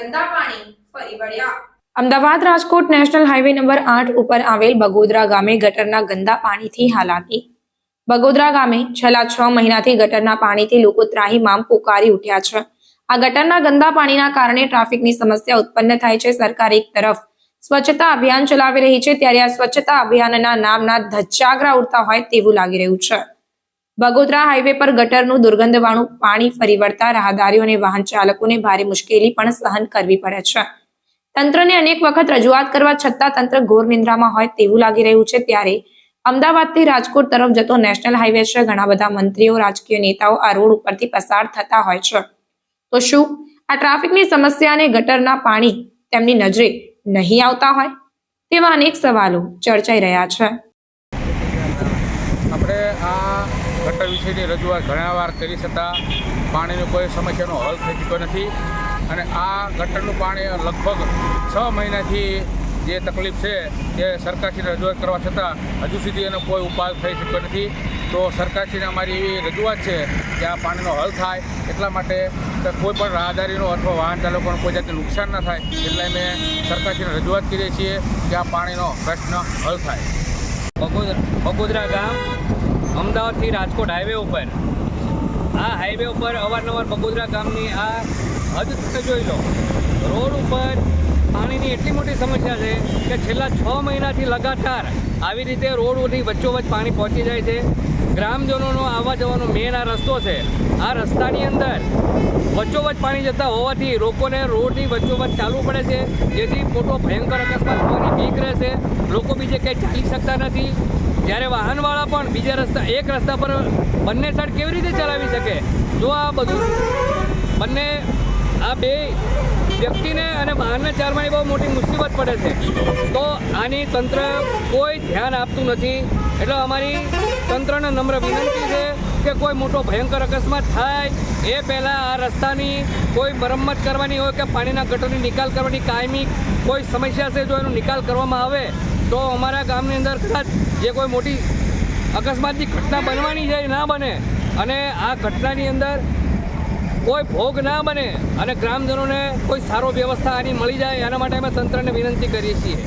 ગંદા પાણી ફરી વળ્યા। Ahmedabad Rajkot national highway number 8 ઉપર આવેલ બગોદરા ગામે ગટરના ગંદા પાણીથી હાલાકી। બગોદરા ગામે છેલ્લા 6 મહિનાથી ગટરના પાણીથી લોકો ત્રાહિમામ પોકારી ઉઠ્યા છે। આ ગટરના ગંદા પાણીના કારણે ટ્રાફિકની સમસ્યા ઉત્પન્ન થાય છે। સરકાર એક તરફ સ્વચ્છતા અભિયાન ચલાવી રહી છે, ત્યારે આ સ્વચ્છતા અભિયાનના નામના ધજાગરા ઉડતા હોય તેવું લાગી રહ્યું છે। બગોદરા હાઈવે પર ગટરનું દુર્ગંધવાળું પાણી ફરી વળતા રાહદારીઓ અને વાહન ચાલકોને ભારે મુશ્કેલી પણ સહન કરવી પડે છે। તંત્રને અનેક વખત રજૂઆત કરવા છતાં તંત્ર ઘોર નિંદ્રામાં હોય તેવું લાગી રહ્યું છે। ત્યારે અમદાવાદથી રાજકોટ તરફ જતો નેશનલ હાઈવે છે। ઘણા બધા મંત્રીઓ, રાજકીય નેતાઓ આ રોડ ઉપરથી પસાર થતા હોય છે, તો શું આ ટ્રાફિકની સમસ્યા અને ગટરના પાણી તેમની નજરે નહીં આવતા હોય? તેવા અનેક સવાલો ચર્ચાઈ રહ્યા છે। આપણે આ ગટર વિશેની રજૂઆત ઘણા વાર કરી છતાં પાણીની કોઈ સમસ્યાનો હલ થઈ ચૂક્યો નથી અને આ ગટરનું પાણી લગભગ 6 મહિનાથી જે તકલીફ છે તે સરકારશ્રીને રજૂઆત કરવા છતાં હજુ સુધી એનો કોઈ ઉપાય થઈ શક્યો નથી। તો સરકારશ્રીને અમારી એવી રજૂઆત છે કે આ પાણીનો હલ થાય, એટલા માટે કોઈ પણ રાહદારીનો અથવા વાહન ચાલકોને કોઈ જાતનું નુકસાન ન થાય એટલે અમે સરકારશ્રીને રજૂઆત કરીએ છીએ કે આ પાણીનો પ્રશ્ન હલ થાય। બગોદરા ગામ અમદાવાદથી રાજકોટ હાઈવે ઉપર, આ હાઈવે ઉપર અવારનવાર બગોદરા ગામની આ હદ તમે જોઈ લો, રોડ ઉપર પાણીની એટલી મોટી સમસ્યા છે કે છેલ્લા 6 મહિનાથી લગાતાર આવી રીતે રોડની વચ્ચોવચ્ચ પાણી પહોંચી જાય છે। ગ્રામજનોનો આવવા જવાનો મેન આ રસ્તો છે। આ રસ્તાની અંદર વચ્ચોવચ્ચ પાણી જતા હોવાથી લોકોને રોડની વચ્ચોવચ્ચ ચાલવું પડે છે, જેથી મોટો ભયંકર અકસ્માત થવાની બીક રહે છે। લોકો બીજે કંઈ ચાલી શકતા નથી, જ્યારે વાહનવાળા પણ એક રસ્તા પર બંને સાઈડ કેવી રીતે ચલાવી શકે? જો આ બધું આ બે વ્યક્તિને અને વાહનને ચાલવાની બહુ મોટી મુસીબત પડે છે, તો આની તંત્ર કોઈ ધ્યાન આપતું નથી। એટલે અમારી તંત્રને નમ્ર વિનંતી છે કે કોઈ મોટો ભયંકર અકસ્માત થાય એ પહેલાં આ રસ્તાની કોઈ મરમ્મત કરવાની હોય કે પાણીના ગટરની નિકાલ કરવાની કાયમી કોઈ સમસ્યા છે, જો એનો નિકાલ કરવામાં આવે તો અમારા ગામની અંદર કદાચ જે કોઈ મોટી અકસ્માતની ઘટના બનવાની છે એ ના બને અને આ ઘટનાની અંદર કોઈ ભોગ ના બને અને ગ્રામજનોને કોઈ સારો વ્યવસ્થા આની મળી જાય, એના માટે અમે તંત્રને વિનંતી કરીએ છીએ।